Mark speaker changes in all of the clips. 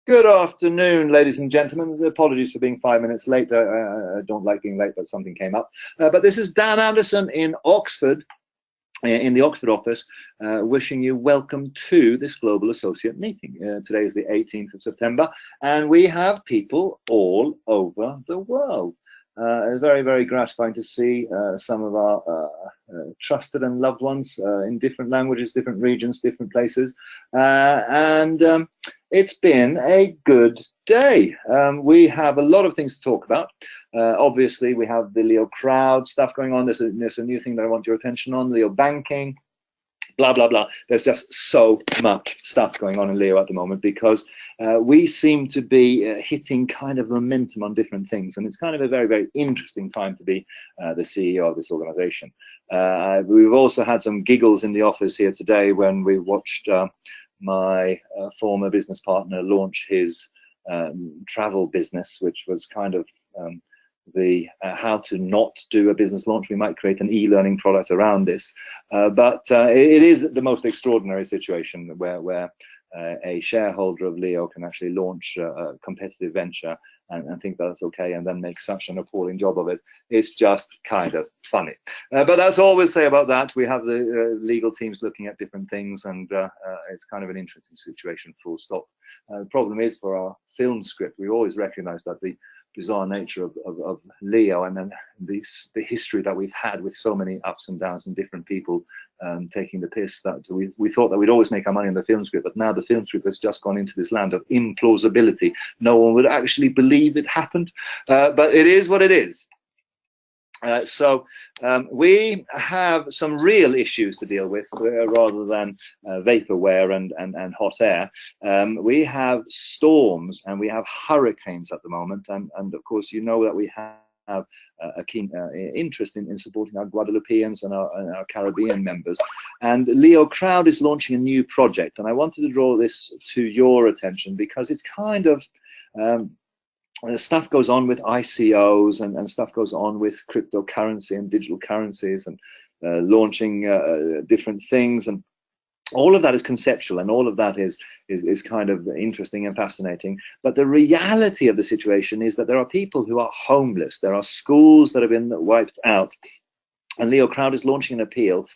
Speaker 1: Good afternoon, ladies and gentlemen. Apologies for being 5 minutes late. I don't like being late, but something came up. But this is Dan Andersson in Oxford, in the Oxford office, wishing you welcome to this Global Associate Meeting. Today is the 18th of September, and we have people all over the world. It's very, very gratifying to see some of our trusted and loved ones in different languages, different regions, different places. It's been a good day. We have a lot of things to talk about. Obviously, we have the Leo crowd stuff going on. There's a new thing that I want your attention on, Leo banking. Blah, blah, blah. There's just so much stuff going on in Leo at the moment because we seem to be hitting kind of momentum on different things. And it's kind of a very, very interesting time to be the CEO of this organization. We've also had some giggles in the office here today when we watched my former business partner launch his travel business, which was kind of the how to not do a business launch. We might create an e-learning product around this, but it is the most extraordinary situation where a shareholder of Leo can actually launch a competitive venture and think that's okay, and then make such an appalling job of it. It's just kind of funny. But that's all we'll say about that. We have the legal teams looking at different things, and it's kind of an interesting situation, full stop. The problem is, for our film script, we always recognize that the bizarre nature of Leo, and then the history that we've had with so many ups and downs and different people taking the piss, that we thought that we'd always make our money in the film script, but now the film script has just gone into this land of implausibility. No one would actually believe it happened, but it is what it is. So we have some real issues to deal with rather than vaporware and hot air. We have storms and we have hurricanes at the moment, and of course you know that we have a keen interest in supporting our Guadeloupeans and our Caribbean members. And Leo Crowd is launching a new project, and I wanted to draw this to your attention because it's kind of stuff goes on with ICOs and stuff goes on with cryptocurrency and digital currencies and launching different things, and all of that is conceptual, and all of that is kind of interesting and fascinating. But the reality of the situation is that there are people who are homeless. There are schools that have been wiped out, and Leo Crowd is launching an appeal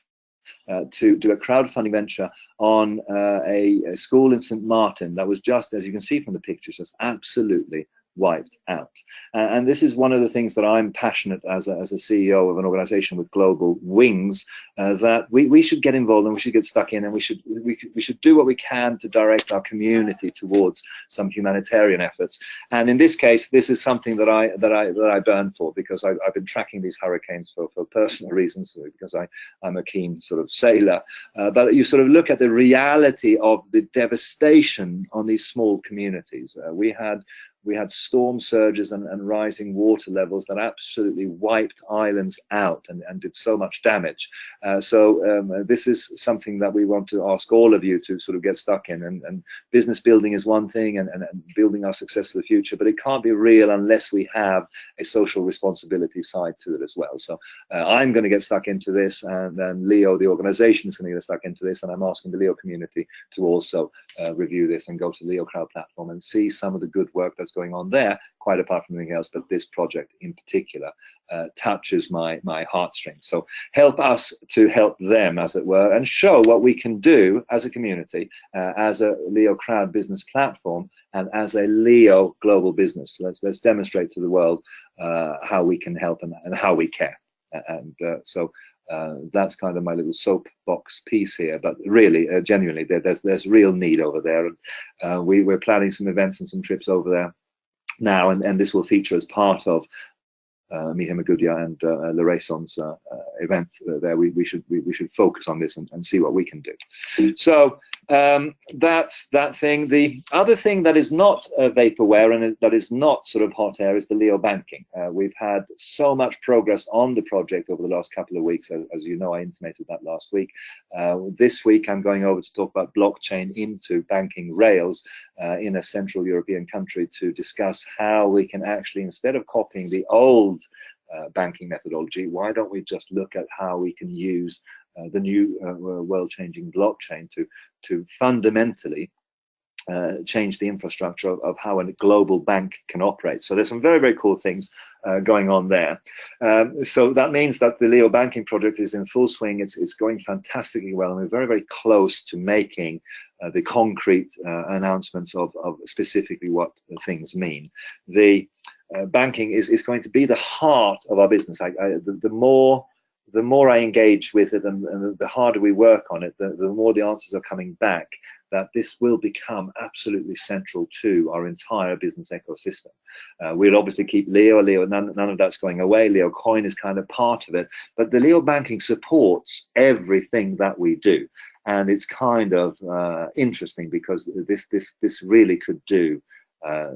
Speaker 1: to do a crowdfunding venture on a school in St. Martin that was just, as you can see from the pictures, just absolutely wiped out. And this is one of the things that I'm passionate as a CEO of an organization with global wings, that we should get involved and we should get stuck in, and we should do what we can to direct our community towards some humanitarian efforts. And in this case, this is something that I burn for, because I've been tracking these hurricanes for personal reasons, because I'm a keen sort of sailor. But you sort of look at the reality of the devastation on these small communities. We had storm surges and rising water levels that absolutely wiped islands out and did so much damage. So this is something that we want to ask all of you to sort of get stuck in. And business building is one thing, and building our success for the future, but it can't be real unless we have a social responsibility side to it as well. So I'm going to get stuck into this, and then Leo, the organization, is going to get stuck into this, and I'm asking the Leo community to also review this and go to Leo Crowd platform and see some of the good work that's going on there, quite apart from anything else. But this project in particular touches my heartstrings. So help us to help them, as it were, and show what we can do as a community, as a Leo Crowd business platform, and as a Leo global business. Let's demonstrate to the world how we can help and how we care. And so that's kind of my little soapbox piece here. But really, genuinely, there's real need over there, and we're planning some events and some trips over there now, and this will feature as part of Mihem Agudia and Lorayson's event there. We should focus on this and see what we can do. So that's that thing. The other thing that is not vaporware and that is not sort of hot air is the Leo banking. We've had so much progress on the project over the last couple of weeks. As you know, I intimated that last week. This week I'm going over to talk about blockchain into banking rails in a Central European country, to discuss how we can actually, instead of copying the old banking methodology, why don't we just look at how we can use the new world-changing blockchain to fundamentally change the infrastructure of how a global bank can operate. So there's some very, very cool things going on there. So that means that the Leo banking project is in full swing. It's going fantastically well, and we're very, very close to making the concrete announcements of specifically what things mean. The banking is going to be the heart of our business. The more I engage with it, and the harder we work on it, the more the answers are coming back that this will become absolutely central to our entire business ecosystem. We'll obviously keep Leo, none of that's going away. LEOcoin is kind of part of it, but the Leo banking supports everything that we do. And it's kind of interesting because this really could do a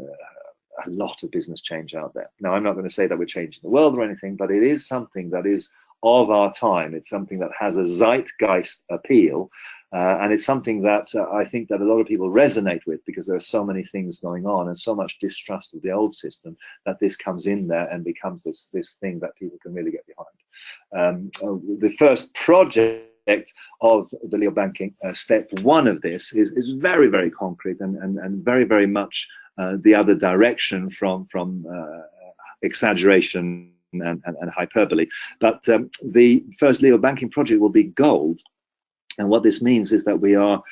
Speaker 1: lot of business change out there. Now, I'm not going to say that we're changing the world or anything, but it is something that is of our time. It's something that has a zeitgeist appeal, and it's something that I think that a lot of people resonate with, because there are so many things going on and so much distrust of the old system, that this comes in there and becomes this thing that people can really get behind. The first project of the Leo banking, step one of this is very, very concrete and very, very much the other direction from exaggeration and hyperbole. But the first Leo banking project will be gold. And what this means is that we are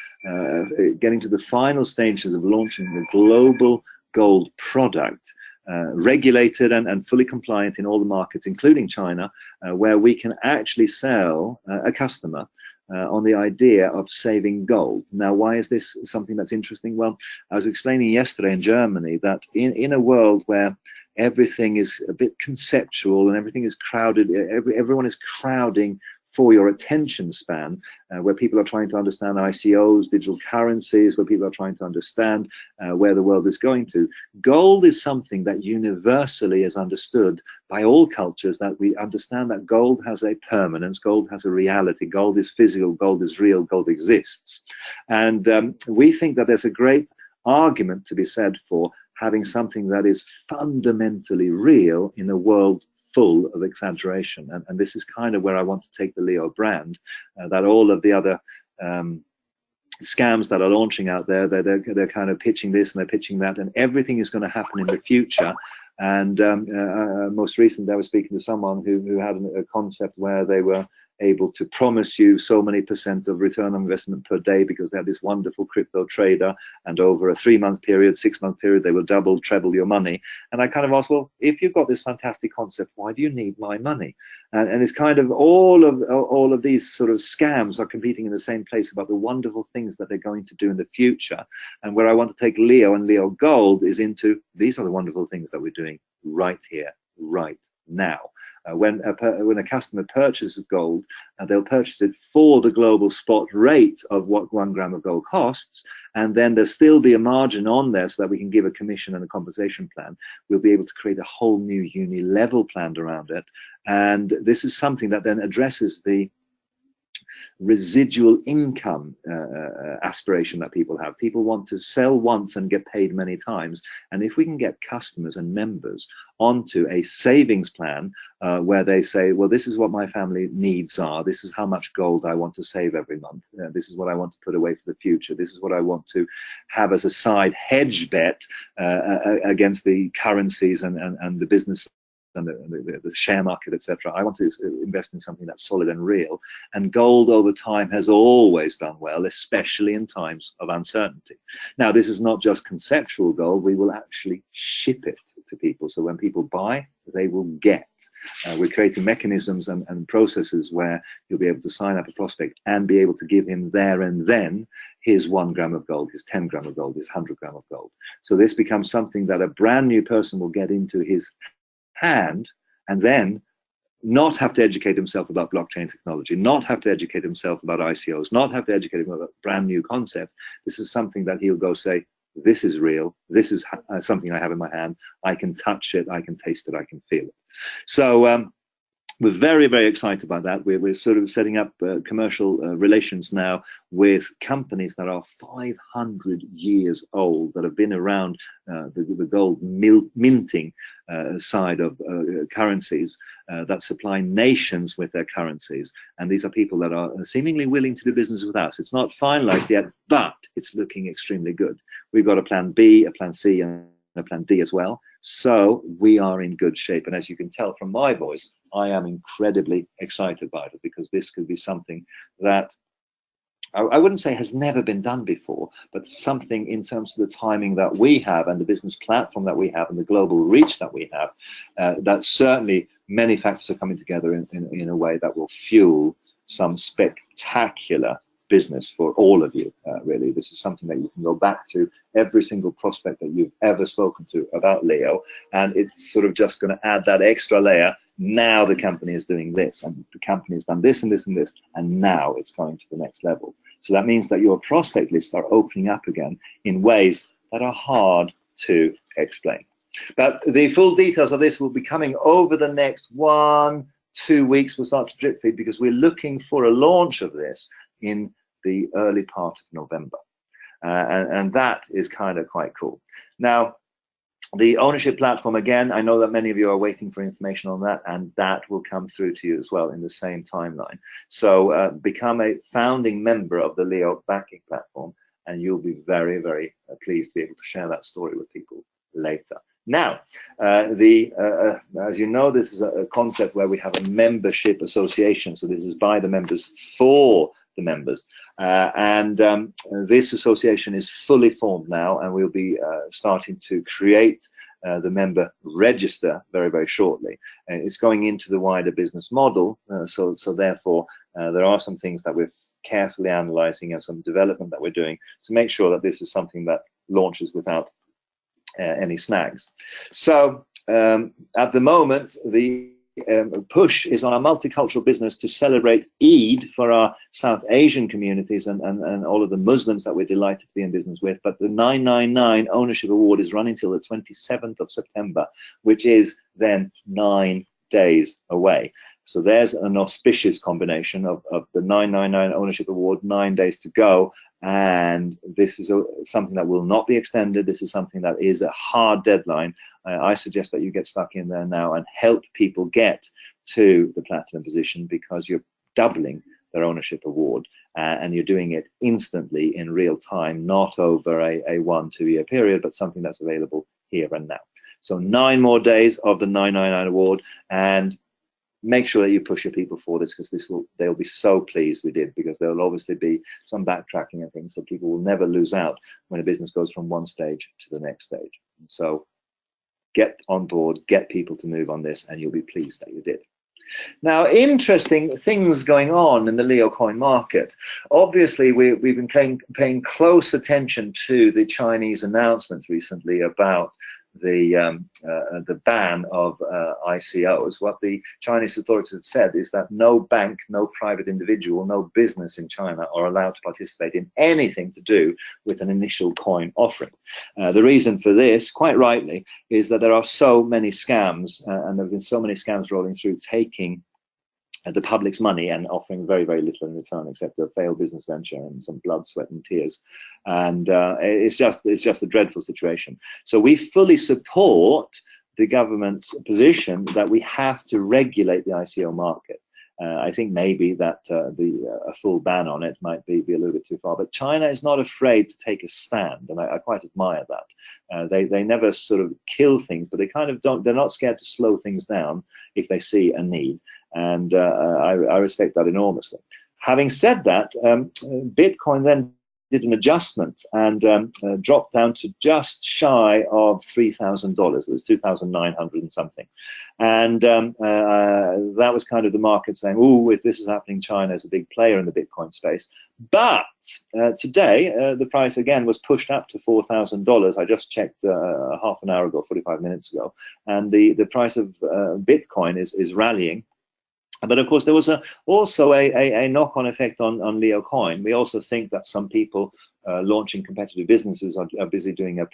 Speaker 1: getting to the final stages of launching the global gold product, regulated and fully compliant in all the markets, including China, where we can actually sell a customer on the idea of saving gold. Now, why is this something that's interesting? Well, I was explaining yesterday in Germany that in a world where everything is a bit conceptual and everything is crowded, everyone is crowding for your attention span, where people are trying to understand ICOs, digital currencies, where people are trying to understand where the world is going to. Gold is something that universally is understood by all cultures, that we understand that gold has a permanence, gold has a reality, gold is physical, gold is real, gold exists. And we think that there's a great argument to be said for having something that is fundamentally real in a world full of exaggeration. And this is kind of where I want to take the Leo brand, that all of the other scams that are launching out there, they're kind of pitching this and they're pitching that, and everything is going to happen in the future. And most recently I was speaking to someone who had a concept where they were able to promise you so many % of return on investment per day, because they had this wonderful crypto trader, and over a 3-month period, 6-month period, they will double, treble your money. And I kind of asked, well, if you've got this fantastic concept, why do you need my money? And it's kind of all of these sort of scams are competing in the same place about the wonderful things that they're going to do in the future. And where I want to take Leo and Leo Gold is into, these are the wonderful things that we're doing right here, right now. When a customer purchases gold, they'll purchase it for the global spot rate of what 1 gram of gold costs, and then there'll still be a margin on there so that we can give a commission and a compensation plan. We'll be able to create a whole new uni-level plan around it, and this is something that then addresses the residual income aspiration that people have. People want to sell once and get paid many times, and if we can get customers and members onto a savings plan where they say, well, this is what my family needs are, this is how much gold I want to save every month, this is what I want to put away for the future, this is what I want to have as a side hedge bet against the currencies and the business and the share market, etc. I want to invest in something that's solid and real. And gold over time has always done well, especially in times of uncertainty. Now, this is not just conceptual gold. We will actually ship it to people. So when people buy, they will get. We're creating mechanisms and processes where you'll be able to sign up a prospect and be able to give him there and then his 1 gram of gold, his 10 gram of gold, his 100 gram of gold. So this becomes something that a brand new person will get into his hand, and then not have to educate himself about blockchain technology, not have to educate himself about ICOs, not have to educate him about a brand new concept. This is something that he'll go say, this is real, this is something I have in my hand, I can touch it, I can taste it, I can feel it. So we're very, very excited about that. We're sort of setting up commercial relations now with companies that are 500 years old, that have been around the gold minting side of currencies, that supply nations with their currencies. And these are people that are seemingly willing to do business with us. It's not finalized yet, but it's looking extremely good. We've got a plan B, a plan C, and a plan D as well. So we are in good shape. And as you can tell from my voice, I am incredibly excited about it, because this could be something that I wouldn't say has never been done before, but something in terms of the timing that we have and the business platform that we have and the global reach that we have, that certainly many factors are coming together in a way that will fuel some spectacular business for all of you. Really, this is something that you can go back to every single prospect that you've ever spoken to about Leo, and it's sort of just going to add that extra layer. Now the company is doing this, and the company has done this and this and this, and now it's going to the next level. So that means that your prospect lists are opening up again in ways that are hard to explain. But the full details of this will be coming over the next 1-2 weeks. We'll start to drip feed, because we're looking for a launch of this in the early part of November. And that is kind of quite cool. Now, the ownership platform, again, I know that many of you are waiting for information on that, and that will come through to you as well in the same timeline. So become a founding member of the Leo banking platform, and you'll be very, very pleased to be able to share that story with people later. Now, as you know, this is a concept where we have a membership association. So this is by the members for the members, this association is fully formed now, and we'll be starting to create the member register very, very shortly. It's going into the wider business model, so therefore there are some things that we're carefully analyzing and some development that we're doing to make sure that this is something that launches without any snags. So at the moment, the push is on our multicultural business to celebrate Eid for our South Asian communities and all of the Muslims that we're delighted to be in business with. But the 999 ownership award is running till the 27th of September, which is then 9 days away. So there's an auspicious combination of the 999 ownership award, 9 days to go. And this is something that will not be extended. This is something that is a hard deadline. I suggest that you get stuck in there now and help people get to the platinum position, because you're doubling their ownership award, and you're doing it instantly in real time, not over a 1-2 year period, but something that's available here and now. So 9 more days of the 999 award, and make sure that you push your people for this, because they'll be so pleased we did, because there will obviously be some backtracking and things, so people will never lose out when a business goes from one stage to the next stage. And so get on board, get people to move on this, and you'll be pleased that you did. Now, interesting things going on in the LEOcoin market. Obviously, we've been paying close attention to the Chinese announcements recently about the ban of ICOs. What the Chinese authorities have said is that no bank, no private individual, no business in China are allowed to participate in anything to do with an initial coin offering. The reason for this, quite rightly, is that there are so many scams, and there have been so many scams rolling through, taking the public's money and offering very, very little in return, except a failed business venture and some blood, sweat and tears. And it's just a dreadful situation. So we fully support the government's position that we have to regulate the ICO market. I think maybe that a full ban on it might be a little bit too far, but China is not afraid to take a stand, and I quite admire that. They never sort of kill things, but they kind of don't. They're not scared to slow things down if they see a need, and I respect that enormously. Having said that, Bitcoin then did an adjustment and dropped down to just shy of $3,000. It was 2,900 and something. And that was kind of the market saying, oh, if this is happening, China is a big player in the Bitcoin space. But today, the price again was pushed up to $4,000. I just checked half an hour ago, 45 minutes ago. And the price of Bitcoin is rallying. But of course, there was also a knock-on effect on LEOcoin. We also think that some people launching competitive businesses are busy doing a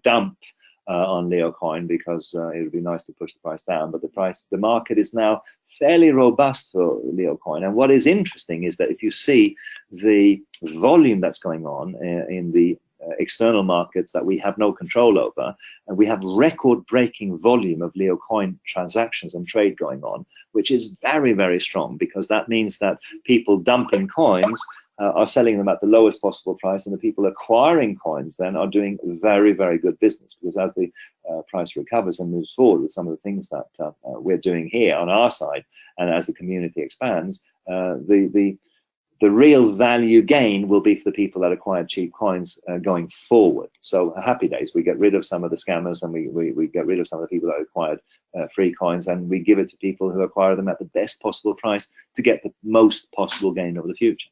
Speaker 1: dump on LEOcoin, because it would be nice to push the price down. But the market is now fairly robust for LEOcoin. And what is interesting is that if you see the volume that's going on in the external markets that we have no control over, and we have record-breaking volume of LEOcoin transactions and trade going on, which is very, very strong, because that means that people dumping coins are selling them at the lowest possible price, and the people acquiring coins then are doing very, very good business, because as the price recovers and moves forward with some of the things that we're doing here on our side, and as the community expands, the real value gain will be for the people that acquired cheap coins going forward. So happy days. We get rid of some of the scammers, and we get rid of some of the people that acquired free coins, and we give it to people who acquire them at the best possible price to get the most possible gain over the future.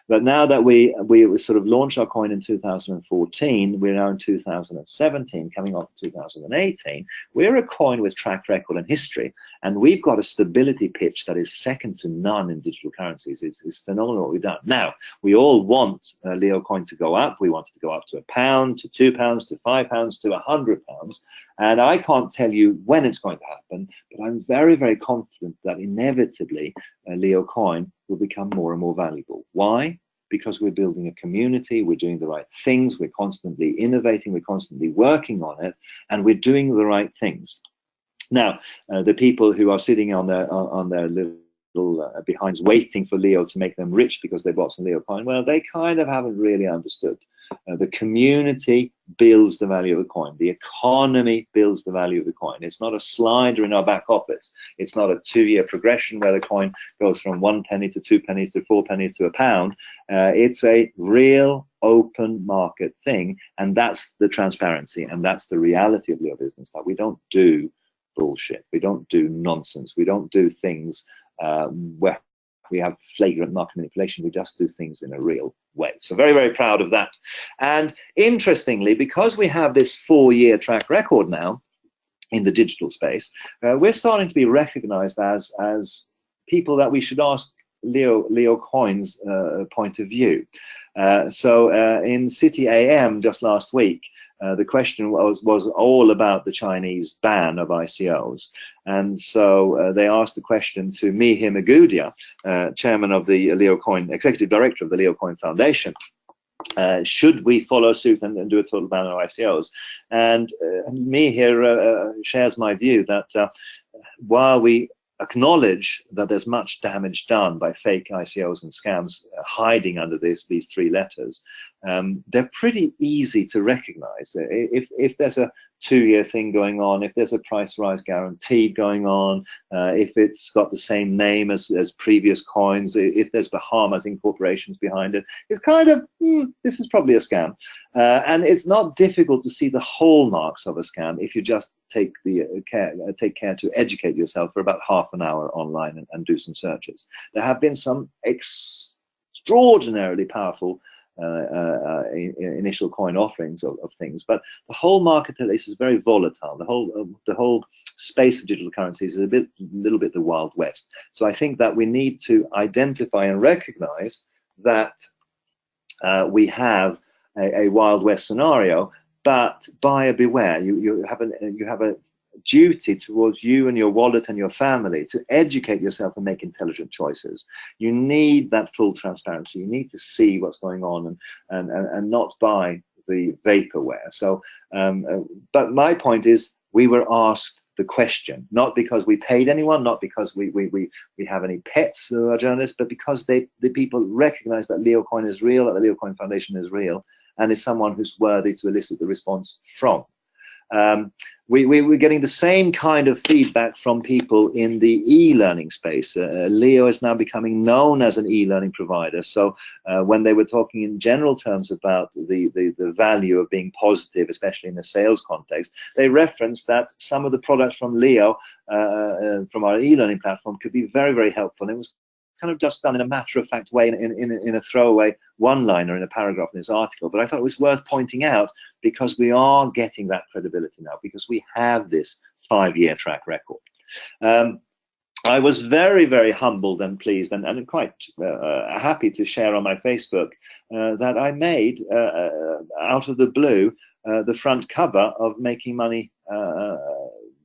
Speaker 1: But now that we sort of launched our coin in 2014, we're now in 2017, coming on to 2018. We're a coin with track record and history, and we've got a stability pitch that is second to none in digital currencies. It's phenomenal what we've done. Now, we all want LEOcoin to go up. We want it to go up to £1, to £2, to £5, to £100. And I can't tell you when it's going to happen, but I'm very, very confident that inevitably LEOcoin will become more and more valuable. Why? Because we're building a community, we're doing the right things, we're constantly innovating, we're constantly working on it, and we're doing the right things. Now, the people who are sitting on their little behinds waiting for Leo to make them rich because they bought some LEOcoin, well, they kind of haven't really understood. The community builds the value of the coin. The economy builds the value of the coin. It's not a slider in our back office. It's not a 2-year progression where the coin goes from 1 penny to 2 pennies to 4 pennies to £1. It's a real open market thing, and that's the transparency, and that's the reality of Leo business. That we don't do bullshit. We don't do nonsense. We don't do things where we have flagrant market manipulation. We just do things in a real way. So very, very proud of that. And interestingly, because we have this 4-year track record now in the digital space, we're starting to be recognized as people that we should ask LEOcoin's point of view. So in City AM just last week, the question was all about the Chinese ban of ICOs. And so they asked the question to Mihir Magudia, chairman of the LEOcoin, executive director of the LEOcoin Foundation. Should we follow suit and do a total ban on ICOs? And Mihir shares my view that while we acknowledge that there's much damage done by fake ICOs and scams hiding under these 3 letters, they're pretty easy to recognize. If there's a 2-year thing going on, if there's a price rise guaranteed going on, if it's got the same name as previous coins, if there's Bahamas incorporations behind it, it's kind of, this is probably a scam. And it's not difficult to see the hallmarks of a scam if you just take care to educate yourself for about half an hour online and do some searches. There have been some extraordinarily powerful initial coin offerings of things, but the whole marketplace is very volatile. The whole space of digital currencies is a little bit the Wild West. So I think that we need to identify and recognize that we have a Wild West scenario, but buyer beware. You have a duty towards you and your wallet and your family to educate yourself and make intelligent choices. You need that full transparency. You need to see what's going on and not buy the vaporware. So, but my point is, we were asked the question, not because we paid anyone, not because we have any pets who are journalists, but because the people recognize that LEOcoin is real, that the LEOcoin Foundation is real, and is someone who's worthy to elicit the response from. We're getting the same kind of feedback from people in the e-learning space. Leo is now becoming known as an e-learning provider. So when they were talking in general terms about the value of being positive, especially in the sales context, they referenced that some of the products from Leo, from our e-learning platform, could be very, very helpful. And it was kind of just done in a matter-of-fact way in a throwaway one-liner in a paragraph in this article. But I thought it was worth pointing out because we are getting that credibility now, because we have this 5-year track record. I was very, very humbled and pleased and quite happy to share on my Facebook that I made, out of the blue, the front cover of Making Money,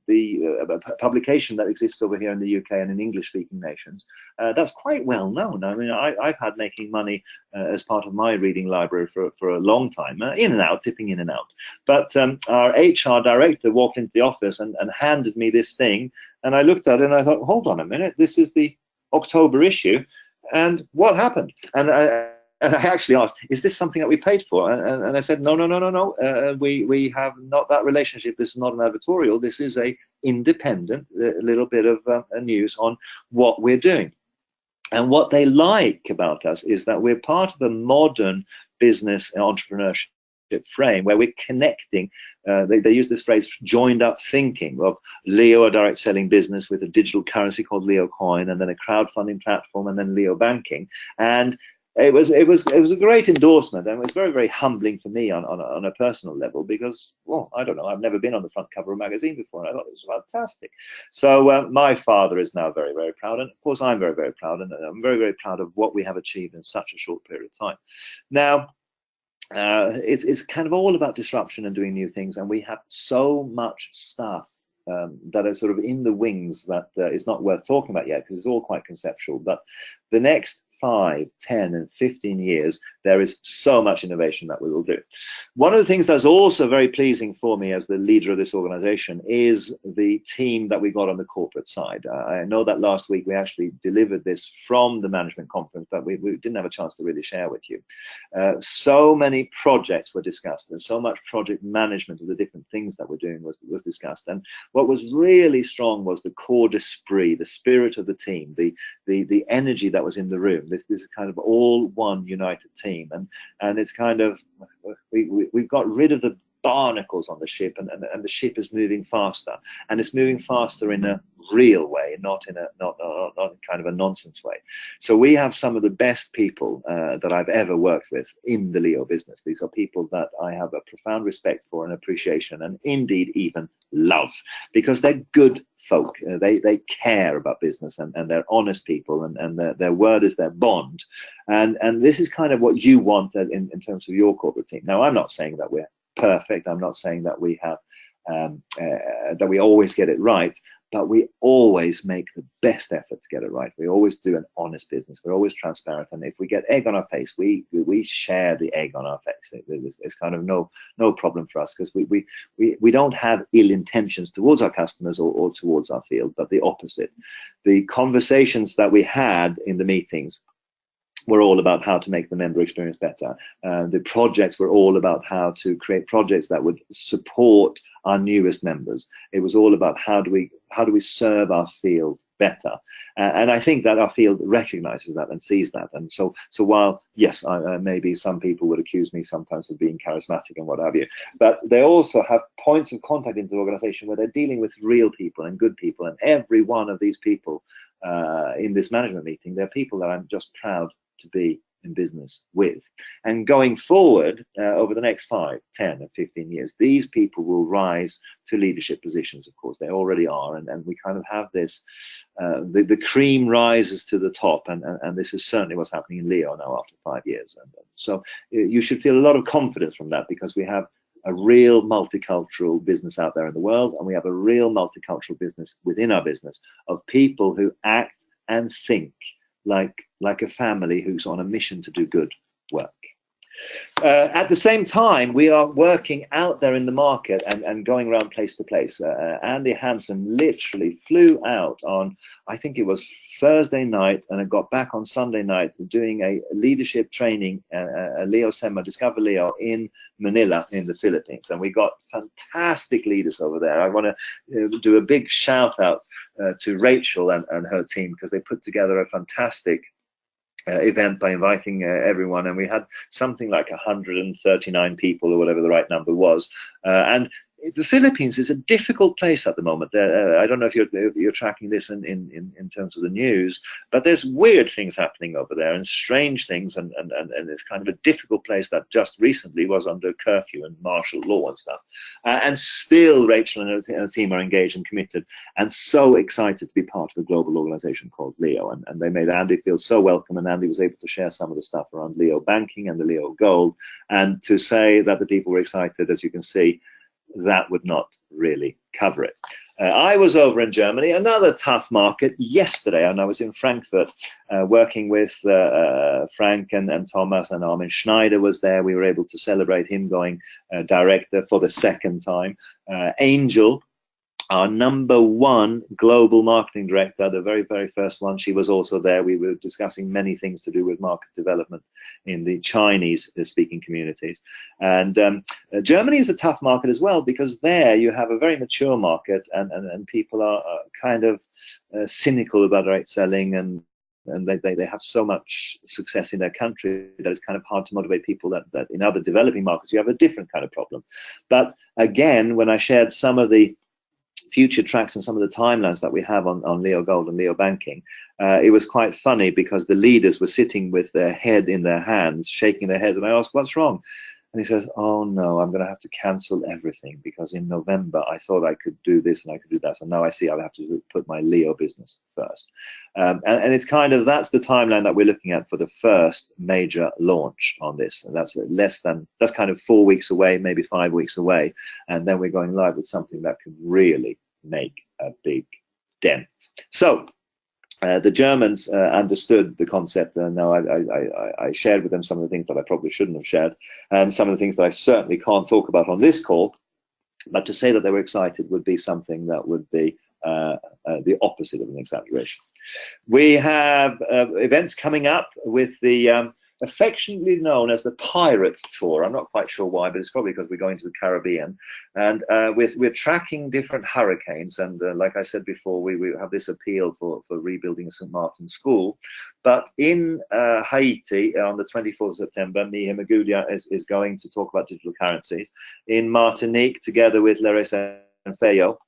Speaker 1: the publication that exists over here in the UK and in English-speaking nations. That's quite well known. I mean, I've had Making Money as part of my reading library for a long time, in and out, dipping in and out. But our HR director walked into the office and handed me this thing, and I looked at it and I thought, hold on a minute, this is the October issue, and what happened? And and I actually asked, is this something that we paid for? And I said, no, no, no, no, no. We have not that relationship. This is not an advertorial. This is a independent little bit of news on what we're doing. And what they like about us is that we're part of the modern business and entrepreneurship frame where we're connecting. They use this phrase, joined up thinking, of Leo, a direct selling business with a digital currency called LEOcoin, and then a crowdfunding platform, and then Leo banking. And it was a great endorsement, and it was very, very humbling for me on a personal level, because, well, I don't know, I've never been on the front cover of a magazine before, and I thought it was fantastic. So my father is now very, very proud, and of course I'm very, very proud, and I'm very, very proud of what we have achieved in such a short period of time. Now, it's kind of all about disruption and doing new things, and we have so much stuff that are sort of in the wings that is not worth talking about yet, because it's all quite conceptual. But the next 5, 10, and 15 years, there is so much innovation that we will do. One of the things that's also very pleasing for me as the leader of this organization is the team that we got on the corporate side. I know that last week we actually delivered this from the management conference, but we didn't have a chance to really share with you. So many projects were discussed, and so much project management of the different things that we're doing was discussed. And what was really strong was the core d'esprit, the spirit of the team, the energy that was in the room. This is kind of all one united team, and it's kind of, we've got rid of the barnacles on the ship, and the ship is moving faster, and it's moving faster in a real way, not in kind of a nonsense way. So we have some of the best people that I've ever worked with in the Leo business. These are people that I have a profound respect for and appreciation, and indeed even love, because they're good folk. They care about business, and they're honest people, and their word is their bond. And this is kind of what you want in terms of your corporate team. Now, I'm not saying that we're perfect. I'm not saying that we have that we always get it right, but we always make the best effort to get it right. We always do an honest business. We're always transparent, and if we get egg on our face, we share the egg on our face. It's kind of no problem for us, because we don't have ill intentions towards our customers or towards our field, but the opposite. The conversations that we had in the meetings were all about how to make the member experience better. The projects were all about how to create projects that would support our newest members. It was all about how do we serve our field better, and I think that our field recognizes that and sees that. And so while yes, maybe some people would accuse me sometimes of being charismatic and what have you, but they also have points of contact into the organization where they're dealing with real people and good people, and every one of these people in this management meeting, they're people that I'm just proud to be in business with. And going forward, over the next 5, 10, and 15 years, these people will rise to leadership positions. Of course, they already are, and we kind of have this, the cream rises to the top, and this is certainly what's happening in Leo now after 5 years. And so you should feel a lot of confidence from that, because we have a real multicultural business out there in the world, and we have a real multicultural business within our business of people who act and think like a family who's on a mission to do good work. At the same time, we are working out there in the market and going around place to place. Andy Hansen literally flew out on, I think it was Thursday night, and got back on Sunday night doing a leadership training, a Leo Seminar, Discover Leo, in Manila in the Philippines. And we got fantastic leaders over there. I want to do a big shout out to Rachel and her team, because they put together a fantastic event by inviting everyone, and we had something like 139 people, or whatever the right number was. And the Philippines is a difficult place at the moment. I don't know if you're tracking this in terms of the news, but there's weird things happening over there, and strange things, and it's kind of a difficult place that just recently was under curfew and martial law and stuff. And still, Rachel and her team are engaged and committed, and so excited to be part of a global organization called Leo. And they made Andy feel so welcome, and Andy was able to share some of the stuff around Leo banking and the Leo gold, and to say that the people were excited, as you can see, that would not really cover it. I was over in Germany, another tough market, yesterday, and I was in Frankfurt working with Frank and Thomas, and Armin Schneider was there. We were able to celebrate him going director for the second time. Angel our #1 global marketing director, the very, very first one. She was also there. We were discussing many things to do with market development in the Chinese speaking communities. And Germany is a tough market as well, because there you have a very mature market, and people are kind of cynical about direct selling, and they have so much success in their country that it's kind of hard to motivate people that in other developing markets you have a different kind of problem. But again, when I shared some of the future tracks and some of the timelines that we have on Leo Gold and Leo Banking, it was quite funny, because the leaders were sitting with their head in their hands, shaking their heads, and I asked, what's wrong? And he says, oh no, I'm going to have to cancel everything, because in November I thought I could do this and I could do that, so now I see I have to put my Leo business first. And it's kind of, that's the timeline that we're looking at for the first major launch on this, and that's kind of 4 weeks away, maybe 5 weeks away, and then we're going live with something that could really make a big dent. So the Germans understood the concept, and now I shared with them some of the things that I probably shouldn't have shared, and some of the things that I certainly can't talk about on this call. But to say that they were excited would be something that would be the opposite of an exaggeration. We have events coming up with the affectionately known as the Pirate Tour. I'm not quite sure why, but it's probably because we're going to the Caribbean, and we're tracking different hurricanes. And like I said before, we have this appeal for rebuilding a St. Martin's school. But in Haiti on the 24th of September, Mihe Magudia is going to talk about digital currencies. In Martinique, together with Larissa and Feyo,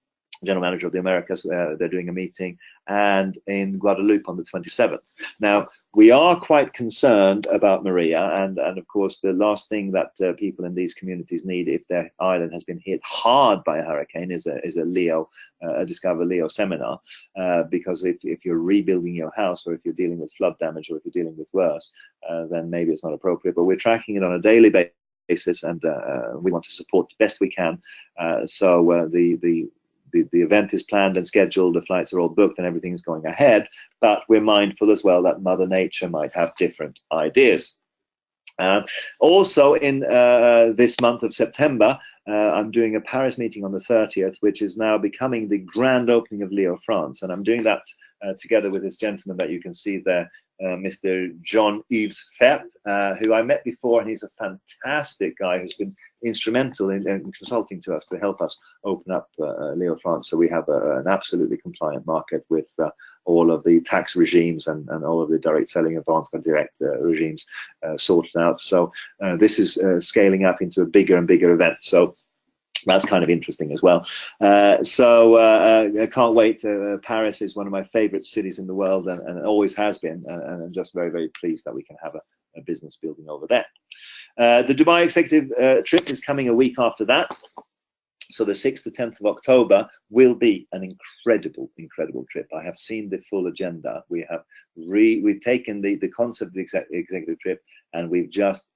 Speaker 1: General Manager of the Americas, they're doing a meeting, and in Guadeloupe on the 27th. Now, we are quite concerned about Maria, and of course the last thing that people in these communities need if their island has been hit hard by a hurricane is a Discover Leo seminar, because if you're rebuilding your house, or if you're dealing with flood damage, or if you're dealing with worse, then maybe it's not appropriate. But we're tracking it on a daily basis, and we want to support the best we can. So the event is planned and scheduled, the flights are all booked, and everything is going ahead, but we're mindful as well that Mother Nature might have different ideas. Also in this month of September, I'm doing a Paris meeting on the 30th, which is now becoming the grand opening of Leo France, and I'm doing that together with this gentleman that you can see there, Mr. Jean-Yves Fert, who I met before, and he's a fantastic guy who's been instrumental in consulting to us to help us open up Leo France, so we have an absolutely compliant market with all of the tax regimes and all of the direct selling and direct regimes sorted out. So this is scaling up into a bigger and bigger event. So that's kind of interesting as well. I can't wait. Paris is one of my favorite cities in the world, and always has been, and I'm just very, very pleased that we can have a business building over there. The Dubai executive trip is coming a week after that. So the 6th to 10th of October will be an incredible, incredible trip. I have seen the full agenda. We've taken the concept of the executive trip, and we've just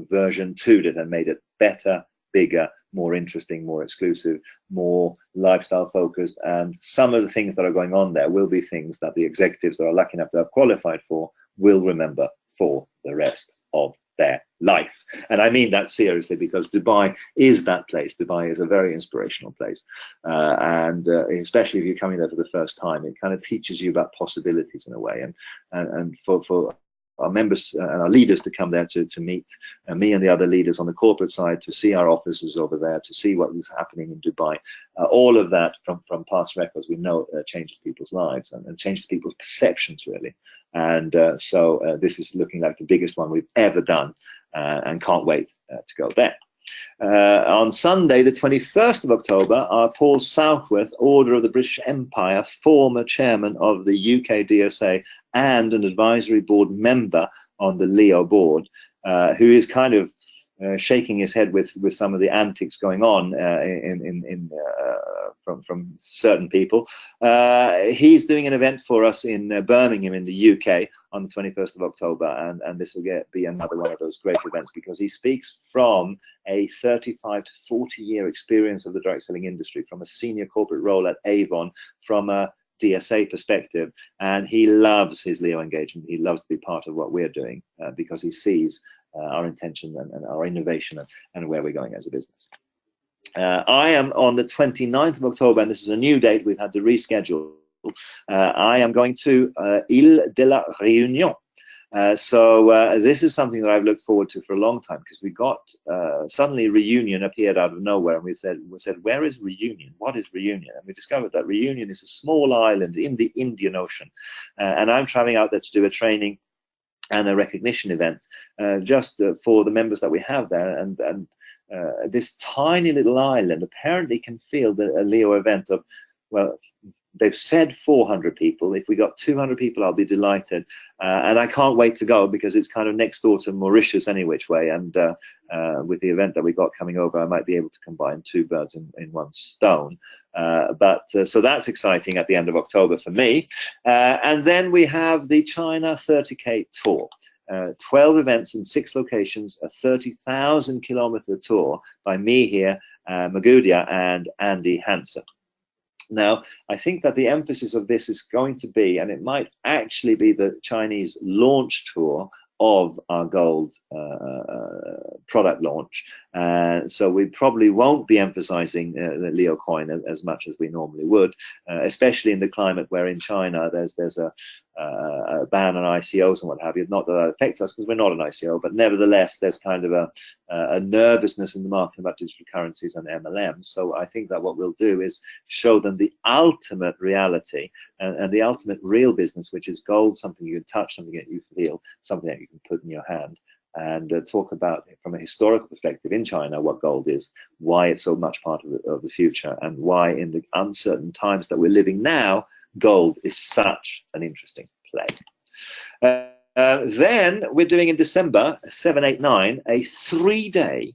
Speaker 1: version 2'd it and made it better, bigger, more interesting, more exclusive, more lifestyle focused. And some of the things that are going on there will be things that the executives that are lucky enough to have qualified for will remember for the rest of their life. And I mean that seriously, because Dubai is that place. Dubai is a very inspirational place, and especially if you're coming there for the first time, it kind of teaches you about possibilities in a way. And for our members and our leaders to come there to meet me and the other leaders on the corporate side, to see our offices over there, to see what is happening in Dubai, all of that from past records, we know changes people's lives and changes people's perceptions, really. And so this is looking like the biggest one we've ever done, and can't wait to go there. On Sunday, the 21st of October, Paul Southworth, Order of the British Empire, former chairman of the UK DSA and an advisory board member on the Leo board, who is kind of shaking his head with some of the antics going on from certain people. He's doing an event for us in Birmingham in the UK on the 21st of October, and this will be another one of those great events, because he speaks from a 35 to 40-year experience of the direct selling industry, from a senior corporate role at Avon, from a DSA perspective, and he loves his Leo engagement. He loves to be part of what we're doing, because he sees our intention and our innovation and where we're going as a business. I am on the 29th of October, and this is a new date. We've had to reschedule. I am going to Ile de la Réunion. This is something that I've looked forward to for a long time, because we got suddenly Reunion appeared out of nowhere, and we said, where is Reunion? What is Reunion? And we discovered that Reunion is a small island in the Indian Ocean, and I'm traveling out there to do a training and a recognition event just for the members that we have there, and this tiny little island apparently can field a Leo event of, well, they've said 400 people. If we got 200 people, I'll be delighted. And I can't wait to go, because it's kind of next door to Mauritius any which way. And with the event that we got coming over, I might be able to combine two birds in one stone. So that's exciting at the end of October for me. And then we have the China 30K tour. 12 events in 6 locations, a 30,000 kilometer tour by me here, Magudia, and Andy Hansen. Now, I think that the emphasis of this is going to be, and it might actually be, the Chinese launch tour of our gold product launch. So we probably won't be emphasizing the LEOcoin as much as we normally would, especially in the climate where in China there's a ban on ICOs and what have you. Not that that affects us, because we're not an ICO, but nevertheless there's kind of a nervousness in the market about digital currencies and MLMs. So I think that what we'll do is show them the ultimate reality and the ultimate real business, which is gold, something you can touch, something that you feel, something that you can put in your hand, and talk about, from a historical perspective in China, what gold is, why it's so much part of the future, and why in the uncertain times that we're living now, gold is such an interesting play. Then we're doing in December 7, 8, 9 a 3-day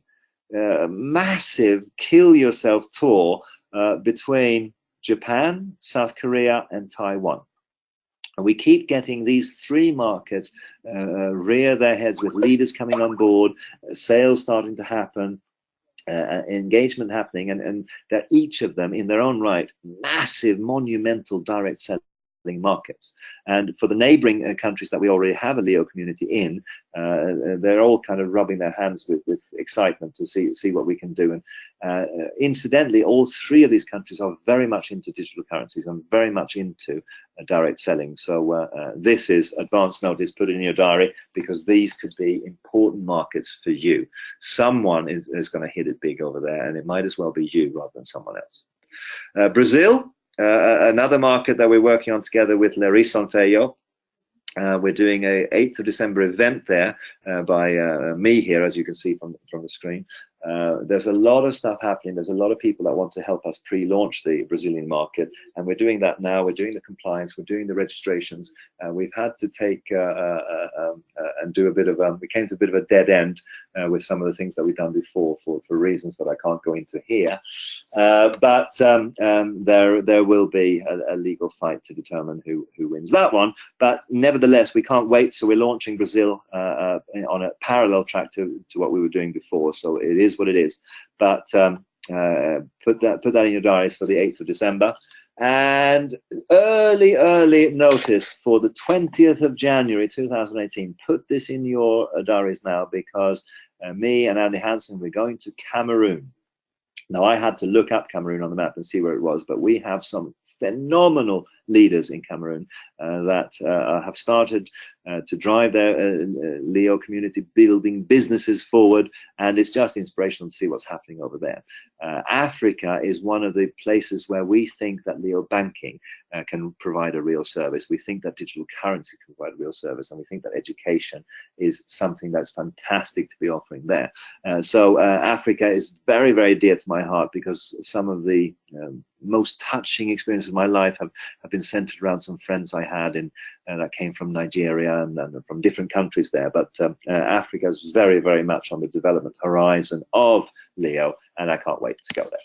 Speaker 1: massive kill yourself tour between Japan, South Korea, and Taiwan. And we keep getting these 3 markets rear their heads, with leaders coming on board, sales starting to happen, engagement happening, and that each of them in their own right, massive, monumental direct selling markets. And for the neighboring countries that we already have a Leo community in, they're all kind of rubbing their hands with excitement to see what we can do. And incidentally, all 3 of these countries are very much into digital currencies and very much into direct selling. So this is advance notice, put it in your diary, because these could be important markets for you. Someone is going to hit it big over there, and it might as well be you rather than someone else. Brazil, another market that we're working on together with Larissa Feio. We're doing a 8th of December event there by me here, as you can see from the screen. There's a lot of stuff happening. There's a lot of people that want to help us pre-launch the Brazilian market, and we're doing that now. We're doing the compliance, we're doing the registrations. We've had to take and do a bit of we came to a bit of a dead end with some of the things that we've done before for reasons that I can't go into here. But there will be a legal fight to determine who wins that one. But nevertheless, we can't wait. So we're launching Brazil on a parallel track to what we were doing before. So it is what it is. But put that in your diaries for the 8th of December. And early notice for the 20th of January 2018. Put this in your diaries now, because me and Andy Hansen, we're going to Cameroon. Now, I had to look up Cameroon on the map and see where it was, but we have some phenomenal leaders in Cameroon that have started to drive their Leo community building businesses forward, and it's just inspirational to see what's happening over there. Africa is one of the places where we think that Leo banking can provide a real service. We think that digital currency can provide a real service, and we think that education is something that's fantastic to be offering there. So Africa is very, very dear to my heart, because some of the most touching experiences of my life have been centered around some friends I had that came from Nigeria and from different countries there. But Africa is very, very much on the development horizon of Leo, and I can't wait to go there.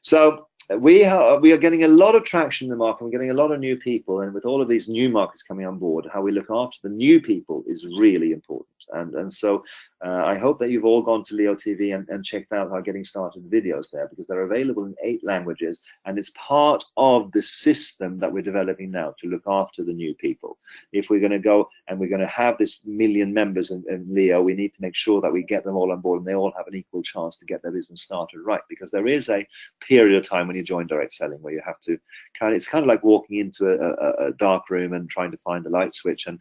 Speaker 1: So we are getting a lot of traction in the market. We're getting a lot of new people, and with all of these new markets coming on board, how we look after the new people is really important. And so I hope that you've all gone to Leo TV and checked out our getting started videos there, because they're available in 8 languages, and it's part of the system that we're developing now to look after the new people. If we're going to go and we're going to have this million members in Leo, we need to make sure that we get them all on board and they all have an equal chance to get their business started right, because there is a period of time when you join direct selling where you have to it's kind of like walking into a dark room and trying to find the light switch, and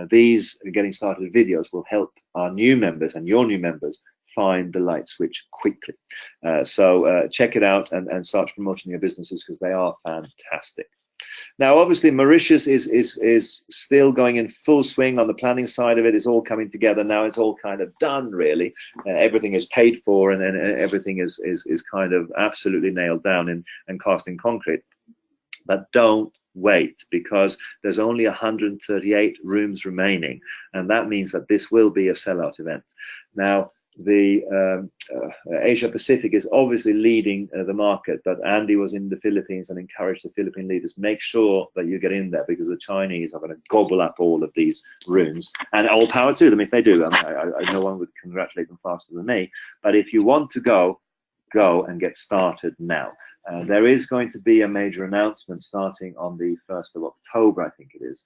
Speaker 1: these getting started videos will help our new members and your new members find the light switch quickly. So check it out and start promoting your businesses, because they are fantastic. Now, obviously, Mauritius is still going in full swing on the planning side of it. It's all coming together now. It's all kind of done, really. Everything is paid for, and everything is kind of absolutely nailed down and cast in concrete. But don't wait, because there's only 138 rooms remaining, and that means that this will be a sellout event. Now, the Asia Pacific is obviously leading the market, but Andy was in the Philippines and encouraged the Philippine leaders, make sure that you get in there, because the Chinese are going to gobble up all of these rooms, and all power to them if they do. I no one would congratulate them faster than me, but if you want to go and get started now. There is going to be a major announcement starting on the 1st of October, I think it is,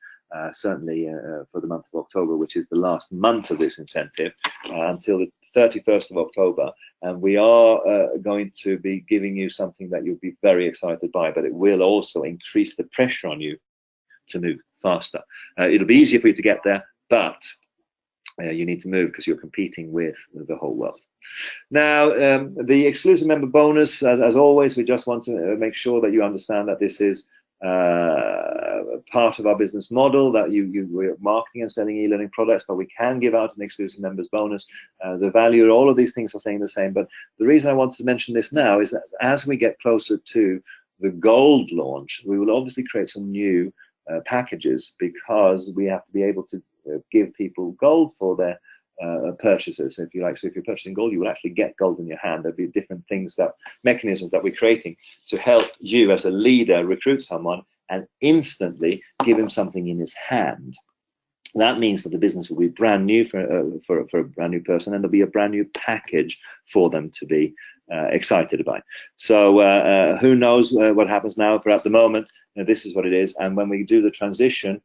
Speaker 1: certainly for the month of October, which is the last month of this incentive, until the 31st of October. And we are going to be giving you something that you'll be very excited by, but it will also increase the pressure on you to move faster. It'll be easier for you to get there, but you need to move, because you're competing with the whole world. Now, the exclusive member bonus, as always, we just want to make sure that you understand that this is part of our business model, that we're marketing and selling e-learning products, but we can give out an exclusive members bonus. The value, all of these things are staying the same, but the reason I want to mention this now is that as we get closer to the gold launch, we will obviously create some new packages, because we have to be able to give people gold for their purchases, if you like. So if you're purchasing gold, you will actually get gold in your hand. There'll be different things, mechanisms that we're creating to help you as a leader recruit someone and instantly give him something in his hand. That means that the business will be brand new for a brand new person, and there'll be a brand new package for them to be excited about. So who knows what happens now, but at the moment, this is what it is. And when we do the transition,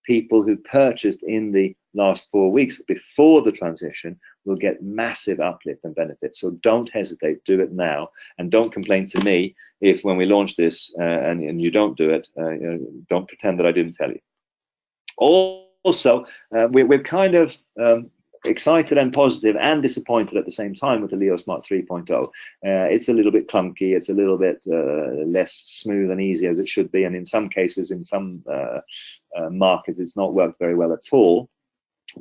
Speaker 1: people who purchased in the last 4 weeks before the transition will get massive uplift and benefits. So don't hesitate, do it now, and don't complain to me if when we launch this and you don't do it. Don't pretend that I didn't tell you. Also, we're kind of excited and positive and disappointed at the same time with the Leo Smart 3.0. It's a little bit clunky, it's a little bit less smooth and easy as it should be, and in some cases, in some markets, it's not worked very well at all.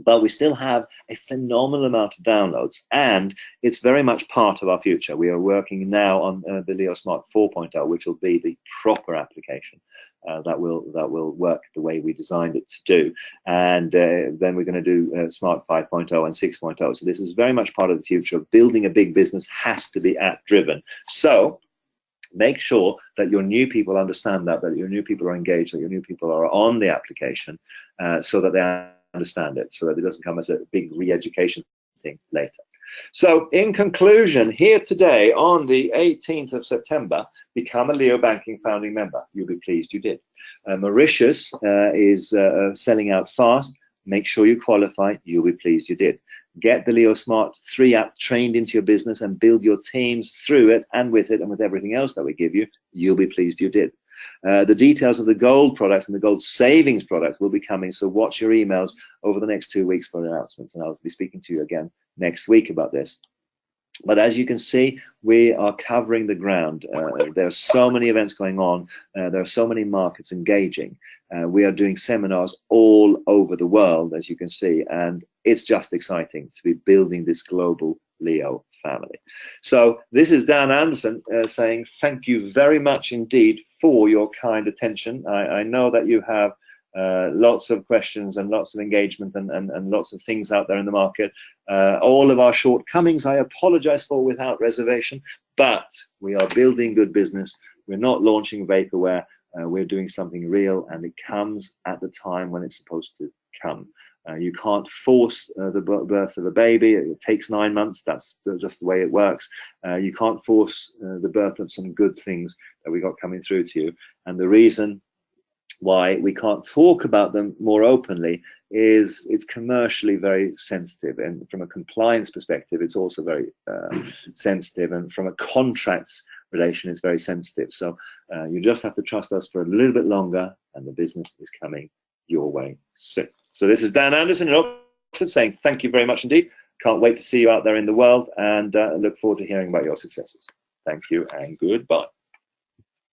Speaker 1: But we still have a phenomenal amount of downloads, and it's very much part of our future. We are working now on the Leo Smart 4.0, which will be the proper application that will work the way we designed it to do. And then we're going to do Smart 5.0 and 6.0. So this is very much part of the future. Building a big business has to be app driven. So make sure that your new people understand that your new people are engaged, that your new people are on the application, so that they understand it, so that it doesn't come as a big re-education thing later. So in conclusion, here today on the 18th of September, become a Leo Banking founding member. You'll be pleased you did. Mauritius is selling out fast. Make sure you qualify. You'll be pleased you did. Get the Leo Smart 3 app trained into your business and build your teams through it and with everything else that we give you. You'll be pleased you did. The details of the gold products and the gold savings products will be coming, so watch your emails over the next 2 weeks for announcements, and I'll be speaking to you again next week about this. But as you can see, we are covering the ground. There are so many events going on. There are so many markets engaging. We are doing seminars all over the world, as you can see, and it's just exciting to be building this global Leo family. So this is Dan Andersson saying thank you very much indeed for your kind attention. I know that you have lots of questions and lots of engagement and lots of things out there in the market. All of our shortcomings I apologize for without reservation, but we are building good business. We're not launching vaporware. We're doing something real, and it comes at the time when it's supposed to come. You can't force the birth of a baby. It takes 9 months. That's just the way it works. You can't force the birth of some good things that we got coming through to you. And the reason why we can't talk about them more openly is it's commercially very sensitive, and from a compliance perspective it's also very sensitive, and from a contracts relation it's very sensitive. So you just have to trust us for a little bit longer, and the business is coming your way soon. So this is Dan Andersson in Oxford saying thank you very much indeed. Can't wait to see you out there in the world, and look forward to hearing about your successes. Thank you and goodbye.